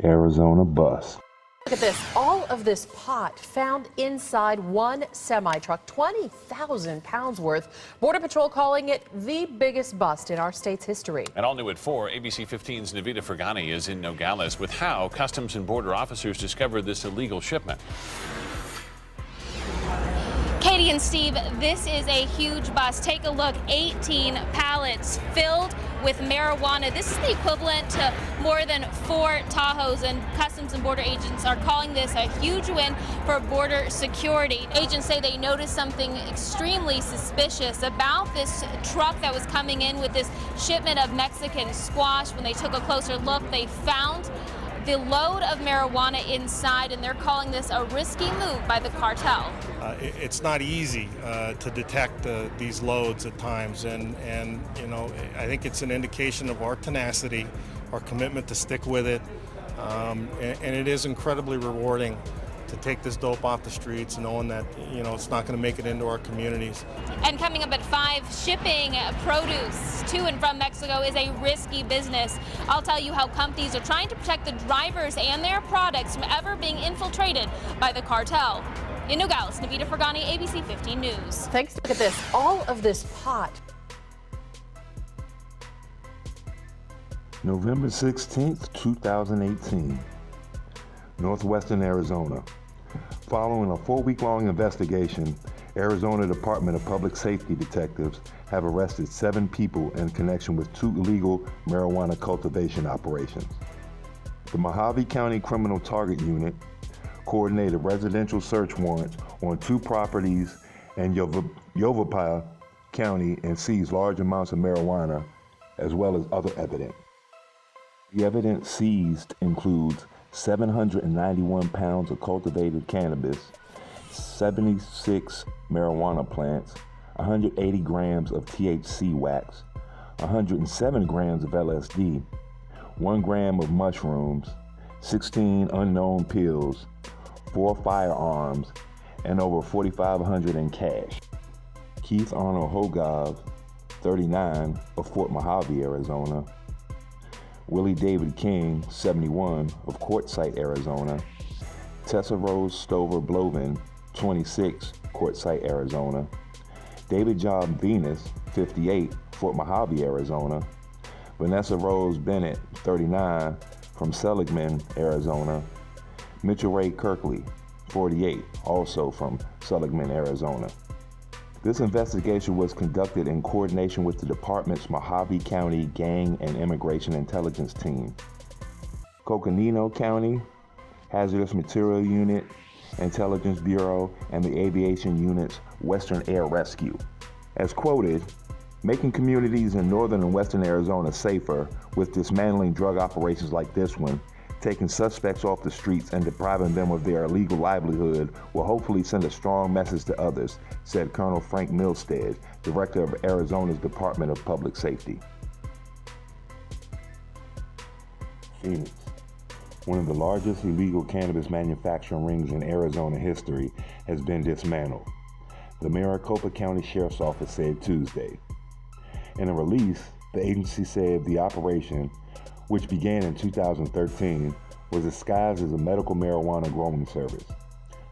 Arizona bus. Look at this. All of this pot found inside one semi-truck, 20,000 pounds worth. Border Patrol calling it the biggest bust in our state's history. And all new at 4, ABC 15's Navita Fergani is in Nogales with how Customs and Border officers discovered this illegal shipment. Katie and Steve, this is a huge bust. Take a look, 18 pallets filled with marijuana. This is the equivalent to more than 4 Tahoes, and Customs and Border agents are calling this a huge win for border security. Agents say they noticed something extremely suspicious about this truck that was coming in with this shipment of Mexican squash. When they took a closer look, they found the load of marijuana inside, and they're calling this a risky move by the cartel. It's not easy to detect these loads at times, and you know, I think it's an indication of our tenacity, our commitment to stick with it, and it is incredibly rewarding to take this dope off the streets, knowing that, you know, it's not going to make it into our communities. And coming up at 5, shipping produce to and from Mexico is a risky business. I'll tell you how companies are trying to protect the drivers and their products from ever being infiltrated by the cartel. In Nogales, Navita Fergani, ABC 15 News. Thanks. Look at this. All of this pot. November 16th, 2018. Northwestern Arizona. Following a 4-week-long investigation, Arizona Department of Public Safety detectives have arrested 7 people in connection with 2 illegal marijuana cultivation operations. The Mojave County Criminal Target Unit coordinated residential search warrants on 2 properties in Yavapai County and seized large amounts of marijuana as well as other evidence. The evidence seized includes 791 pounds of cultivated cannabis, 76 marijuana plants, 180 grams of THC wax, 107 grams of LSD, 1 gram of mushrooms, 16 unknown pills, 4 firearms, and over $4,500 in cash. Keith Arnold Hogov, 39, of Fort Mojave, Arizona. Willie David King, 71, of Quartzsite, Arizona. Tessa Rose Stover Blovin, 26, Quartzsite, Arizona. David John Venus, 58, Fort Mojave, Arizona. Vanessa Rose Bennett, 39, from Seligman, Arizona. Mitchell Ray Kirkley, 48, also from Seligman, Arizona. This investigation was conducted in coordination with the department's Mojave County Gang and Immigration Intelligence Team, Coconino County Hazardous Material Unit, Intelligence Bureau, and the Aviation Unit's Western Air Rescue. As quoted, making communities in northern and western Arizona safer with dismantling drug operations like this one, taking suspects off the streets and depriving them of their illegal livelihood will hopefully send a strong message to others, said Colonel Frank Milstead, Director of Arizona's Department of Public Safety. Phoenix. One of the largest illegal cannabis manufacturing rings in Arizona history has been dismantled, the Maricopa County Sheriff's Office said Tuesday. In a release, the agency said the operation, which began in 2013, was disguised as a medical marijuana growing service.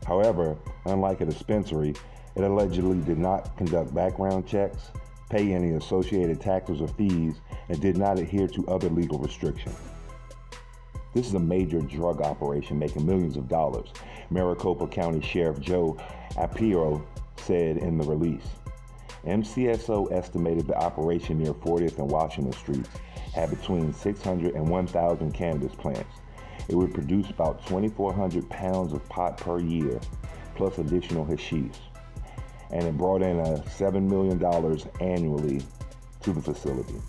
However, unlike a dispensary, it allegedly did not conduct background checks, pay any associated taxes or fees, and did not adhere to other legal restrictions. This is a major drug operation making millions of dollars, Maricopa County Sheriff Joe Apiro said in the release. MCSO estimated the operation near 40th and Washington Streets had between 600 and 1,000 cannabis plants. It would produce about 2,400 pounds of pot per year, plus additional hashish. And it brought in $7 million annually to the facility.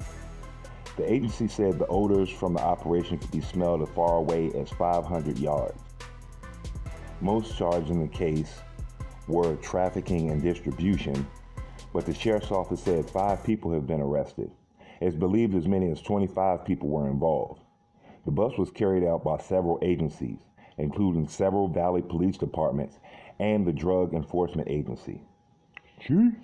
The agency said the odors from the operation could be smelled as far away as 500 yards. Most charged in the case were trafficking and distribution, but the sheriff's office said 5 people have been arrested. It's believed as many as 25 people were involved. The bust was carried out by several agencies, including several Valley Police Departments and the Drug Enforcement Agency. Sheesh.